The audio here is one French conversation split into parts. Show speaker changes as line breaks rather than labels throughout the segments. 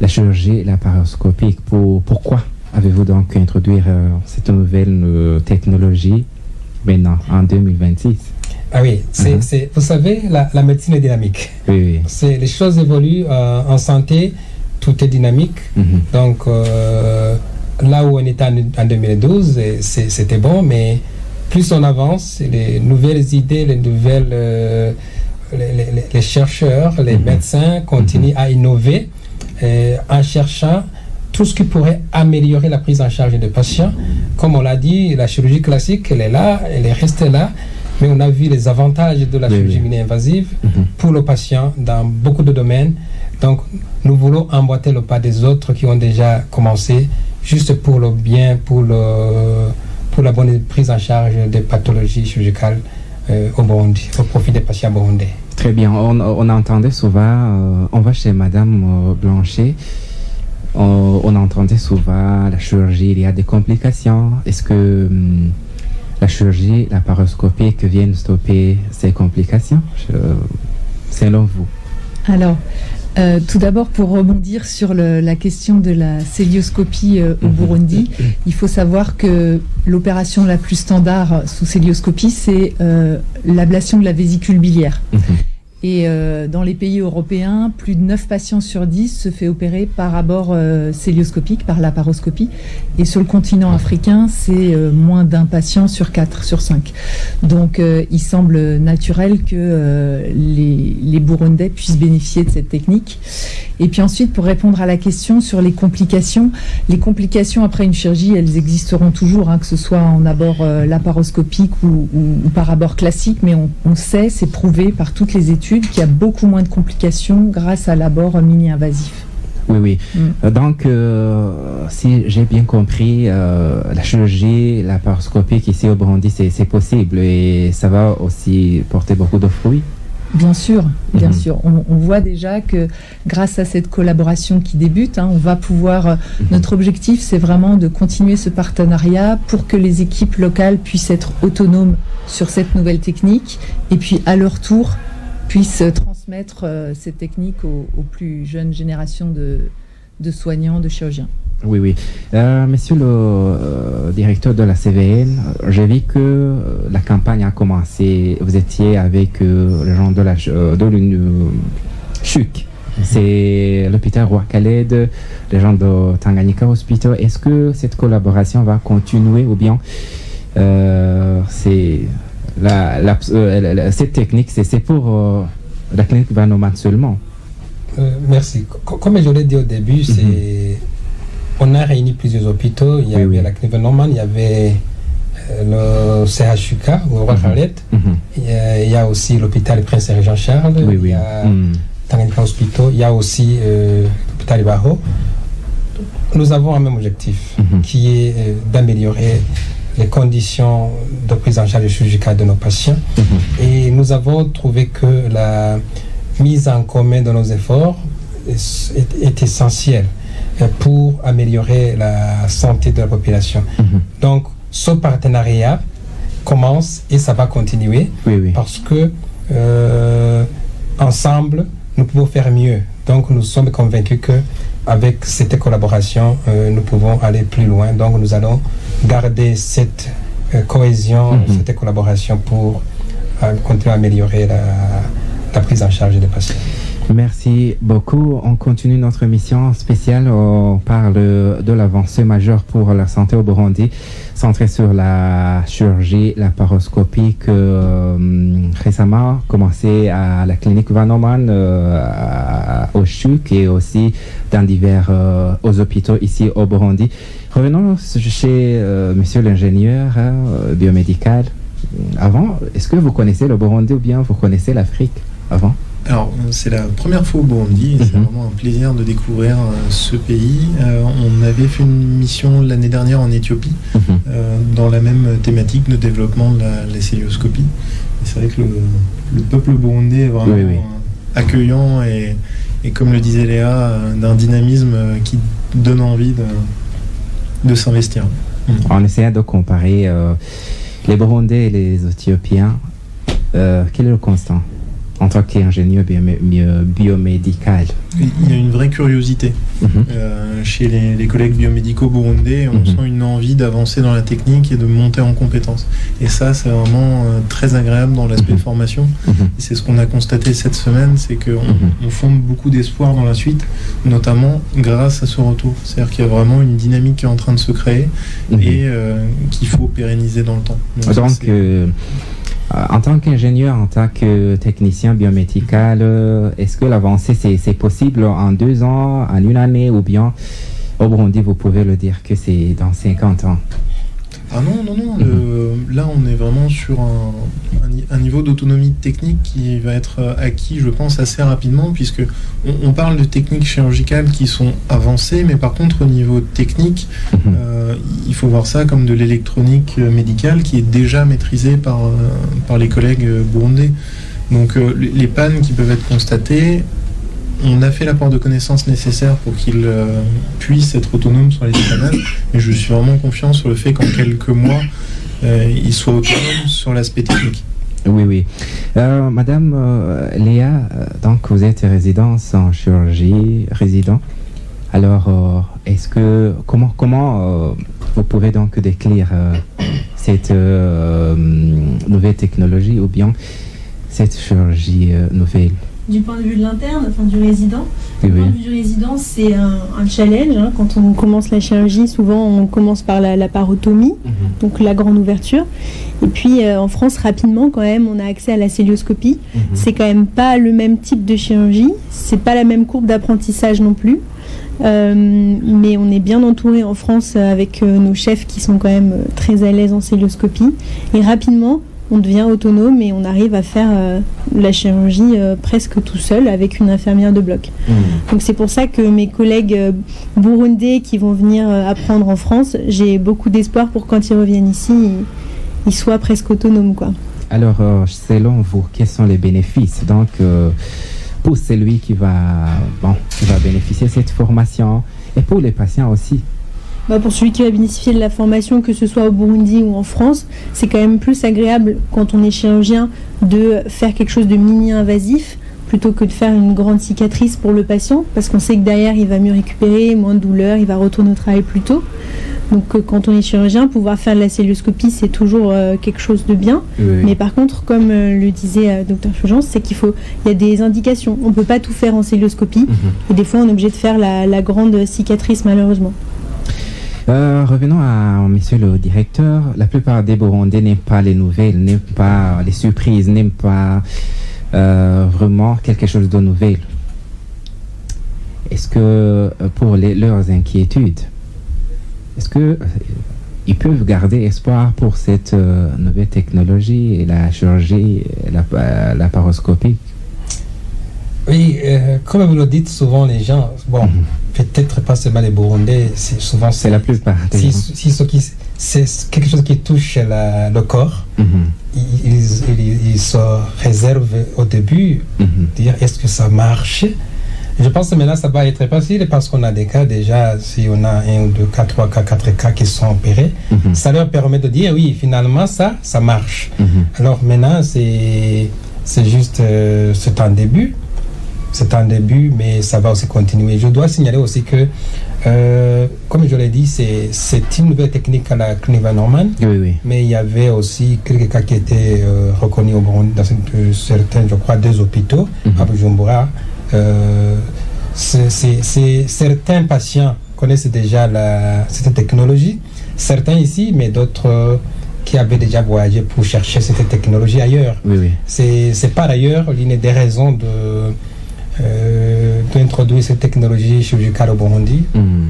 la chirurgie laparoscopique. Pourquoi avez-vous donc introduit cette nouvelle technologie maintenant, en 2026?
Ah oui, vous savez, la médecine est dynamique.
Oui.
Les choses évoluent en santé, tout est dynamique. Donc, là où on était en 2012, c'était bon, mais plus on avance, les nouvelles idées, les chercheurs, les médecins continuent à innover en cherchant tout ce qui pourrait améliorer la prise en charge des patients. Comme on l'a dit, la chirurgie classique, elle est là, elle est restée là, mais on a vu les avantages de la chirurgie mini-invasive pour le patient dans beaucoup de domaines. Donc, nous voulons emboîter le pas des autres qui ont déjà commencé, juste pour le bien, pour la bonne prise en charge des pathologies chirurgicales au Burundi, au profit des patients burundais.
Très bien. On entendait souvent, on va chez Madame Blanchet, on entendait souvent la chirurgie, il y a des complications. Est-ce que la chirurgie laparoscopique vient stopper ces complications, selon vous?
Alors, tout d'abord, pour rebondir sur la question de la célioscopie au Burundi, il faut savoir que l'opération la plus standard sous célioscopie, c'est l'ablation de la vésicule biliaire. Et dans les pays européens, plus de 9 patients sur 10 se fait opérer par abord célioscopique, par laparoscopie. Et sur le continent africain, c'est moins d'un patient sur 4, sur 5. Donc il semble naturel que les Burundais puissent bénéficier de cette technique. Et puis ensuite, pour répondre à la question sur les complications après une chirurgie, elles existeront toujours, que ce soit en abord laparoscopique ou par abord classique, mais on sait, c'est prouvé par toutes les études, qu'il y a beaucoup moins de complications grâce à l'abord mini-invasif.
Oui. Donc, si j'ai bien compris, la chirurgie laparoscopique ici au Burundi, c'est possible et ça va aussi porter beaucoup de fruits.
Bien sûr. On voit déjà que grâce à cette collaboration qui débute, on va pouvoir... Notre objectif, c'est vraiment de continuer ce partenariat pour que les équipes locales puissent être autonomes sur cette nouvelle technique et puis à leur tour puissent transmettre cette technique aux plus jeunes générations de soignants, de chirurgiens.
Oui. Monsieur le directeur de la CVN, j'ai vu que la campagne a commencé. Vous étiez avec les gens de l'UNCHUC. C'est l'hôpital Roi Khaled, les gens de Tanganyika Hospital. Est-ce que cette collaboration va continuer ou bien cette technique, c'est pour la clinique Vanoman seulement?
Merci. Comme je l'ai dit au début, on a réuni plusieurs hôpitaux. Il y avait la clinique Vanoman, il y avait le CHUK, ou Roi Khaled. Il y a aussi l'hôpital Prince Jean Charles. Il y a Tanganyika Hospital. Il y a aussi l'hôpital Ibaho. Nous avons un même objectif, qui est d'améliorer les conditions de prise en charge chirurgicale de nos patients. Et nous avons trouvé que la mise en commun de nos efforts est essentielle pour améliorer la santé de la population. Donc, ce partenariat commence et ça va continuer parce que ensemble, nous pouvons faire mieux. Donc, nous sommes convaincus que avec cette collaboration, nous pouvons aller plus loin. Donc, nous allons garder cette cohésion, cette collaboration pour continuer à améliorer la prise en charge des patients.
Merci beaucoup. On continue notre mission spéciale. On parle de l'avancée majeure pour la santé au Burundi, centrée sur la chirurgie laparoscopique. Récemment, commencé à la clinique Vanoman, au CHUC et aussi dans divers aux hôpitaux ici au Burundi. Revenons chez monsieur l'ingénieur biomédical. Avant, est-ce que vous connaissez le Burundi ou bien vous connaissez l'Afrique avant?
Alors, c'est la première fois au Burundi, c'est vraiment un plaisir de découvrir ce pays. On avait fait une mission l'année dernière en Éthiopie, dans la même thématique de développement de la célioscopie. Et c'est vrai que le peuple burundais est vraiment accueillant et comme le disait Léa, d'un dynamisme qui donne envie de s'investir.
En essayant de comparer les Burundais et les Éthiopiens, quel est le constant? en tant qu'ingénieur biomédical?
Il y a une vraie curiosité chez les collègues biomédicaux burundais. On sent une envie d'avancer dans la technique et de monter en compétences. Et ça, c'est vraiment très agréable dans l'aspect formation. Et c'est ce qu'on a constaté cette semaine, c'est qu'on fonde beaucoup d'espoir dans la suite, notamment grâce à ce retour. C'est-à-dire qu'il y a vraiment une dynamique qui est en train de se créer et qu'il faut pérenniser dans le temps.
Donc en tant qu'ingénieur, en tant que technicien biomédical, est-ce que l'avancée c'est possible en 2 ans, en 1 année, ou bien au Burundi, vous pouvez le dire que c'est dans 50 ans?
Ah non. Là, on est vraiment sur un niveau d'autonomie technique qui va être acquis, je pense, assez rapidement, puisque on parle de techniques chirurgicales qui sont avancées, mais par contre, au niveau technique, il faut voir ça comme de l'électronique médicale qui est déjà maîtrisée par les collègues burundais. Donc, les pannes qui peuvent être constatées, on a fait l'apport de connaissances nécessaires pour qu'ils puissent être autonomes sur les dépannages, mais je suis vraiment confiant sur le fait qu'en quelques mois, ils soient autonomes sur l'aspect technique.
Oui. Madame Léa, donc vous êtes résidente en chirurgie, Alors, comment vous pouvez donc décrire cette nouvelle technologie ou bien cette chirurgie nouvelle?
Du point de vue de l'interne, enfin du résident.
Oui.
Du point de vue du résident, c'est un challenge. Quand on commence la chirurgie, souvent on commence par la parotomie, donc la grande ouverture. Et puis en France, rapidement quand même, on a accès à la célioscopie. C'est quand même pas le même type de chirurgie, c'est pas la même courbe d'apprentissage non plus. Mais on est bien entouré en France avec nos chefs qui sont quand même très à l'aise en célioscopie. Et rapidement, on devient autonome et on arrive à faire la chirurgie presque tout seul avec une infirmière de bloc. Donc c'est pour ça que mes collègues burundais qui vont venir apprendre en France, j'ai beaucoup d'espoir pour quand ils reviennent ici, ils soient presque autonomes, quoi.
Alors, selon vous, quels sont les bénéfices donc pour celui qui va bénéficier de cette formation et pour les patients aussi?
Pour celui qui va bénéficier de la formation, que ce soit au Burundi ou en France, c'est quand même plus agréable quand on est chirurgien de faire quelque chose de mini-invasif plutôt que de faire une grande cicatrice pour le patient, parce qu'on sait que derrière il va mieux récupérer, moins de douleur, il va retourner au travail plus tôt. Donc quand on est chirurgien, pouvoir faire de la célioscopie, c'est toujours quelque chose de bien. Oui. Mais par contre, comme le disait Dr Fulgence, c'est il y a des indications. On ne peut pas tout faire en célioscopie, et des fois on est obligé de faire la grande cicatrice malheureusement.
Revenons à monsieur le directeur. La plupart des Burundais n'aiment pas les nouvelles, n'aiment pas les surprises, n'aiment pas vraiment quelque chose de nouvel. Est-ce que pour leurs inquiétudes, est-ce que ils peuvent garder espoir pour cette nouvelle technologie et la chirurgie, la paroscopie?
Oui, comme vous le dites souvent, les gens, peut-être pas seulement les Burundais, c'est la plupart. C'est quelque chose qui touche le corps. Ils se réservent au début, dire est-ce que ça marche? Je pense que maintenant ça va être facile parce qu'on a des cas déjà, si on a 1 ou 2 cas, 3 cas, 4 cas qui sont opérés, ça leur permet de dire oui, finalement ça marche. Alors maintenant c'est juste, c'est un début. C'est un début, mais ça va aussi continuer. Je dois signaler aussi que, comme je l'ai dit, c'est une nouvelle technique à la clinique Van Norman.
Oui.
Mais il y avait aussi quelques cas qui étaient reconnus au Burundi dans certains, je crois, 2 hôpitaux à Bujumbura. Certains patients connaissent déjà cette technologie. Certains ici, mais d'autres qui avaient déjà voyagé pour chercher cette technologie ailleurs.
Oui.
C'est par ailleurs l'une des raisons d'introduire cette technologie chirurgicale au Burundi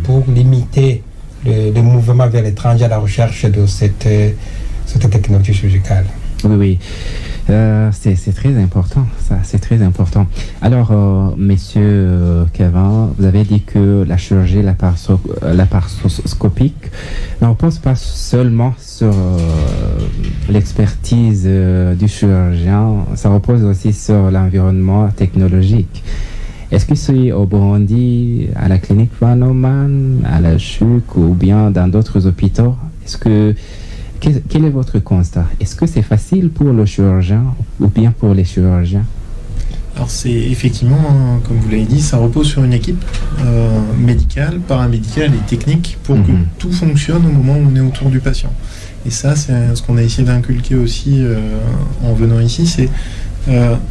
pour limiter le mouvement vers l'étranger à la recherche de cette technologie chirurgicale.
Oui. C'est très important, ça, c'est très important. Alors, monsieur Kevin, vous avez dit que la chirurgie laparoscopique ne repose pas seulement sur l'expertise du chirurgien, ça repose aussi sur l'environnement technologique. Est-ce que c'est au Burundi, à la clinique Van Norman, à la CHUC ou bien dans d'autres hôpitaux? Quel est votre constat? Est-ce que c'est facile pour le chirurgien ou bien pour les chirurgiens?
Alors c'est effectivement, comme vous l'avez dit, ça repose sur une équipe médicale, paramédicale et technique pour que tout fonctionne au moment où on est autour du patient. Et ça, c'est ce qu'on a essayé d'inculquer aussi en venant ici, c'est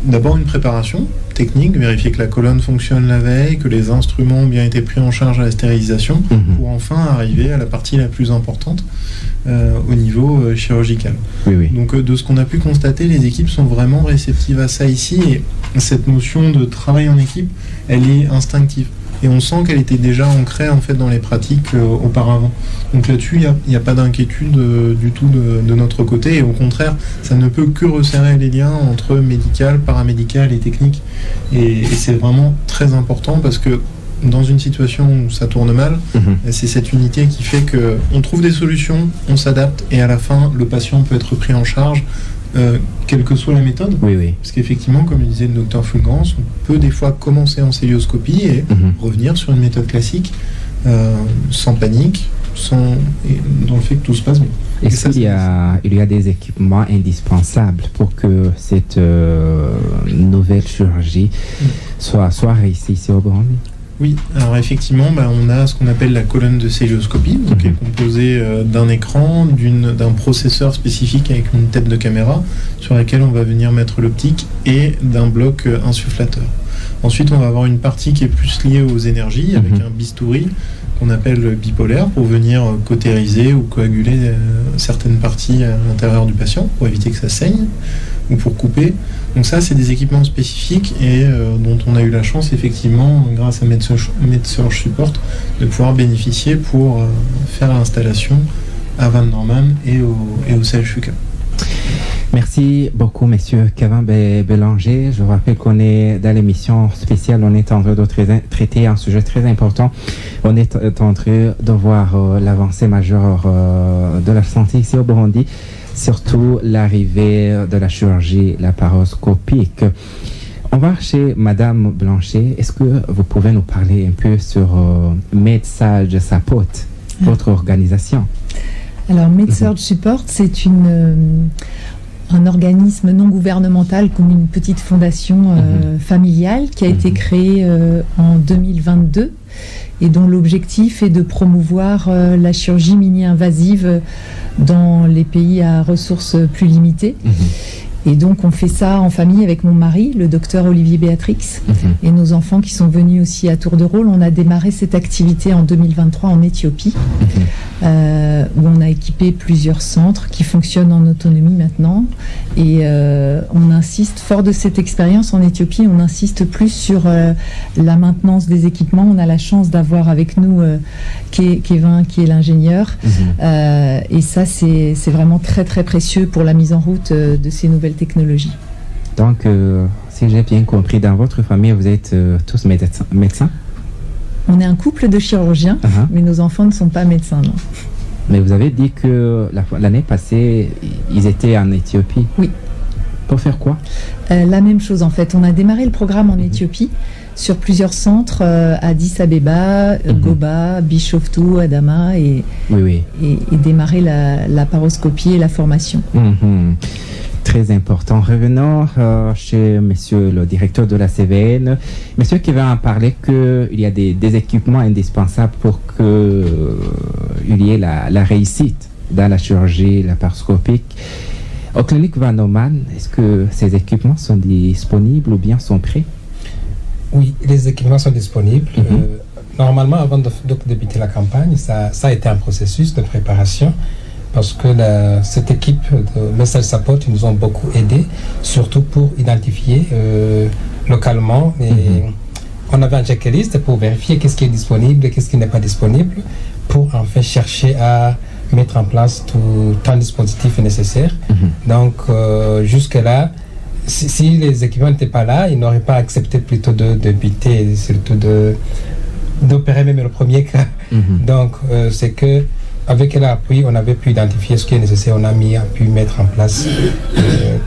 d'abord une préparation technique, vérifier que la colonne fonctionne la veille, que les instruments ont bien été pris en charge à la stérilisation, pour enfin arriver à la partie la plus importante au niveau chirurgical.
Oui.
Donc de ce qu'on a pu constater, les équipes sont vraiment réceptives à ça ici, et cette notion de travail en équipe, elle est instinctive. Et on sent qu'elle était déjà ancrée en fait dans les pratiques auparavant. Donc là-dessus, il n'y a pas d'inquiétude du tout de notre côté. Et au contraire, ça ne peut que resserrer les liens entre médical, paramédical et technique. Et c'est vraiment très important parce que dans une situation où ça tourne mal, c'est cette unité qui fait qu'on trouve des solutions, on s'adapte et à la fin, le patient peut être pris en charge. Quelle que soit la méthode, parce qu'effectivement, comme le disait le docteur Fulgence, on peut des fois commencer en célioscopie et revenir sur une méthode classique sans panique, dans le fait que tout se passe bien.
Est-ce qu'il y a des équipements indispensables pour que cette nouvelle chirurgie soit réussie ici au Burundi?
Oui, alors effectivement, on a ce qu'on appelle la colonne de célioscopie, qui est composée d'un écran, d'un processeur spécifique avec une tête de caméra sur laquelle on va venir mettre l'optique et d'un bloc insufflateur. Ensuite, on va avoir une partie qui est plus liée aux énergies avec un bistouri qu'on appelle bipolaire pour venir cautériser ou coaguler certaines parties à l'intérieur du patient pour éviter que ça saigne ou pour couper. Donc ça, c'est des équipements spécifiques et dont on a eu la chance, effectivement, grâce à MedSurg Support, de pouvoir bénéficier pour faire l'installation à Van Norman et au CHUK.
Merci beaucoup, monsieur Kevin Bélanger. Je vous rappelle qu'on est dans l'émission spéciale. On est en train de traiter un sujet très important. On est en train de voir l'avancée majeure de la santé ici au Burundi, surtout l'arrivée de la chirurgie laparoscopique. On va chez Madame Blanchet. Est-ce que vous pouvez nous parler un peu sur MedSurg Support, votre organisation?
Alors, MedSurg Support, c'est un organisme non gouvernemental comme une petite fondation familiale qui a été créée en 2022 et dont l'objectif est de promouvoir la chirurgie mini-invasive dans les pays à ressources plus limitées. Et donc on fait ça en famille avec mon mari, le docteur Olivier Béatrix, et nos enfants qui sont venus aussi à tour de rôle. On a démarré cette activité en 2023 en Éthiopie, où on a équipé plusieurs centres qui fonctionnent en autonomie maintenant. Et on insiste, fort de cette expérience en Éthiopie, on insiste plus sur la maintenance des équipements. On a la chance d'avoir avec nous Kevin, qui est l'ingénieur. Et ça, c'est vraiment très très précieux pour la mise en route de ces nouvelles technologies.
Donc, si j'ai bien compris, dans votre famille, vous êtes tous médecins?
On est un couple de chirurgiens, mais nos enfants ne sont pas médecins, non.
Mais vous avez dit que l'année passée, ils étaient en Éthiopie.
Oui.
Pour faire quoi?
La même chose, en fait. On a démarré le programme en Éthiopie sur plusieurs centres, Addis Abeba, Goba, Bishoftu, Adama, et démarrer la laparoscopie et la formation.
Très important. Revenons chez monsieur le directeur de la CVN. Monsieur qui va en parler qu'il y a des équipements indispensables pour qu'il y ait la réussite dans la chirurgie laparoscopique. Au clinique Van Norman, est-ce que ces équipements sont disponibles ou bien sont prêts?
Oui, les équipements sont disponibles. Normalement, avant de débuter la campagne, ça a été un processus de préparation. Parce que cette équipe de MedSurg Support, ils nous ont beaucoup aidés, surtout pour identifier localement. On avait un checklist pour vérifier qu'est-ce qui est disponible et qu'est-ce qui n'est pas disponible, pour enfin chercher à mettre en place tout un dispositif nécessaire. Donc, jusque-là, si les équipements n'étaient pas là, ils n'auraient pas accepté plutôt de débuter, surtout d'opérer même le premier cas. Donc, c'est que avec l'appui, on avait pu identifier ce qui est nécessaire. On a pu mettre en place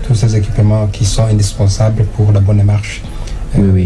tous ces équipements qui sont indispensables pour la bonne marche.